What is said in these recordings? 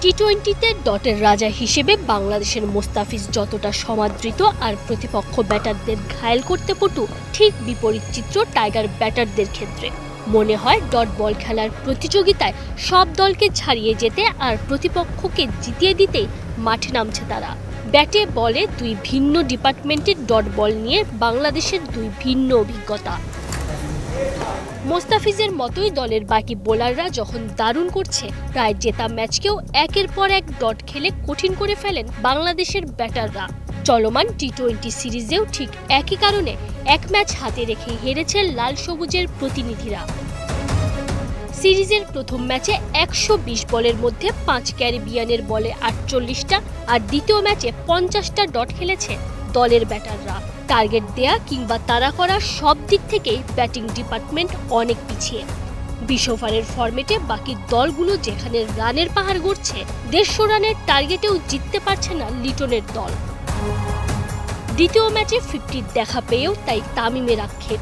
টি-20তে ডটের রাজা হিসেবে বাংলাদেশের মোস্তাফিজ যতটা সমাদৃত আর প্রতিপক্ষ ব্যাটারদের ঘায়েল করতে পটু, ঠিক বিপরীত চিত্র টাইগার ব্যাটারদের ক্ষেত্রে। মনে হয় ডট বল খেলার প্রতিযোগিতায় সব দলকে ছাড়িয়ে যেতে আর প্রতিপক্ষকে জিতিয়ে দিতেই মাঠে নামছে তারা। ব্যাটে বলে দুই ভিন্ন ডিপার্টমেন্টের ডট বল নিয়ে বাংলাদেশের দুই ভিন্ন অভিজ্ঞতা। মোস্তাফিজের মতোই দলের বাকি বোলাররা যখন দারুণ করছে, প্রায় জেতা ম্যাচকেও একের পর এক ডট খেলে কঠিন করে ফেলেন বাংলাদেশের ব্যাটাররা। চলমান টি-20 সিরিজেও ঠিক একই কারণে এক ম্যাচ হাতে রেখে হেরেছে লাল সবুজের প্রতিনিধিরা। সিরিজের প্রথম ম্যাচে 120 বলের মধ্যে 5 ক্যারিবিয়ানের বলে 48টা আর দ্বিতীয় ম্যাচে 50টা ডট খেলেছে দলের ব্যাটাররা। টার্গেট দেয়া কিংবা তাড়া করা সব দিক থেকেই ব্যাটিং ডিপার্টমেন্ট অনেক পিছিয়ে। 20 ওভারের ফরম্যাটে বাকি দলগুলো যেখানে রানের পাহাড় গড়ছে, 150 রানের টার্গেটেও জিততে পারছে না লিটনের দল। দ্বিতীয় ম্যাচে 50 দেখা পেয়েও তাই তামিমের আক্ষেপ।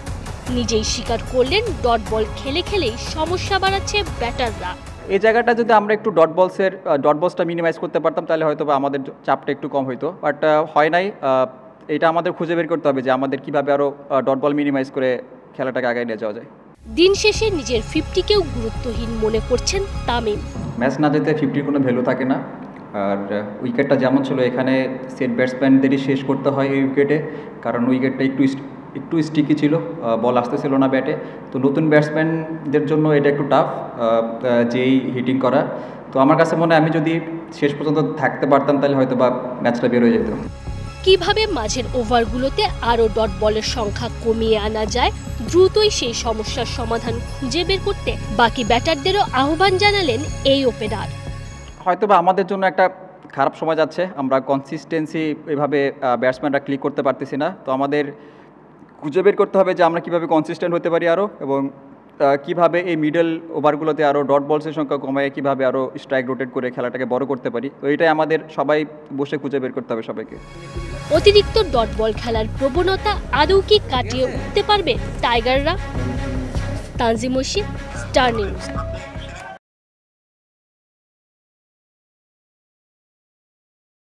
নিজেই স্বীকার করলেন ডট বল খেলে খেলেই সমস্যা বাড়াচ্ছে ব্যাটাররা। এই জায়গাটা যদি আমরা একটু ডট বলসটা মিনিমাইজ করতে পারতাম তাহলে হয়তো বা আমাদের চাপটা একটু কম হইতো, বাট হয় নাই। এটা আমাদের খুঁজে বের করতে হবে যে আমাদের কিভাবে আরও ডট বল মিনিমাইজ করে খেলাটাকে আগায় নিয়ে যাওয়া যায়। দিন শেষে নিজের 50কেও গুরুত্বহীন মনে করছেন তামিম। ম্যাচ না যেতে 50-র কোনো ভ্যালু থাকে না। আর উইকেটটা যেমন ছিল, এখানে সেট ব্যাটসম্যানদেরই শেষ করতে হয় এই উইকেটে, কারণ উইকেটটা একটু স্টিকি ছিল, বল আসতেছিল না ব্যাটে। তো নতুন ব্যাটসম্যানদের জন্য এটা একটু টাফ যেই হিটিং করা। তো আমার কাছে মনে হয় আমি যদি শেষ পর্যন্ত থাকতে পারতাম তাহলে হয়তো বা ম্যাচটা বের হয়ে যেত। কিভাবে মাঝের ওভারগুলোতে আরও ডট বলের সংখ্যা কমিয়ে আনা যায়, দ্রুতই সেই সমস্যার সমাধান খুঁজে বের করতে বাকি ব্যাটারদেরও আহ্বান জানালেন এই ওপেনার। হয়তো বা আমাদের জন্য একটা খারাপ সময় যাচ্ছে, আমরা কনসিস্টেন্সি এভাবে ব্যাটসম্যানরা ক্লিক করতে পারতেছি না। তো আমাদের খুঁজে বের করতে হবে যে আমরা কীভাবে কনসিস্টেন্ট হতে পারি আরও, এবং কীভাবে এই মিডল ওভারগুলোতে আরও ডট বলসের সংখ্যা কমায় কীভাবে আরও স্ট্রাইক রোটেট করে খেলাটাকে বড় করতে পারি। তো এটাই আমাদের সবাই বসে খুঁজে বের করতে হবে সবাইকে। অতিরিক্ত ডট বল খেলার প্রবণতা আদৌ কি কাটিয়ে উঠতে পারবে টাইগাররা? Tanjim Oishi, star news.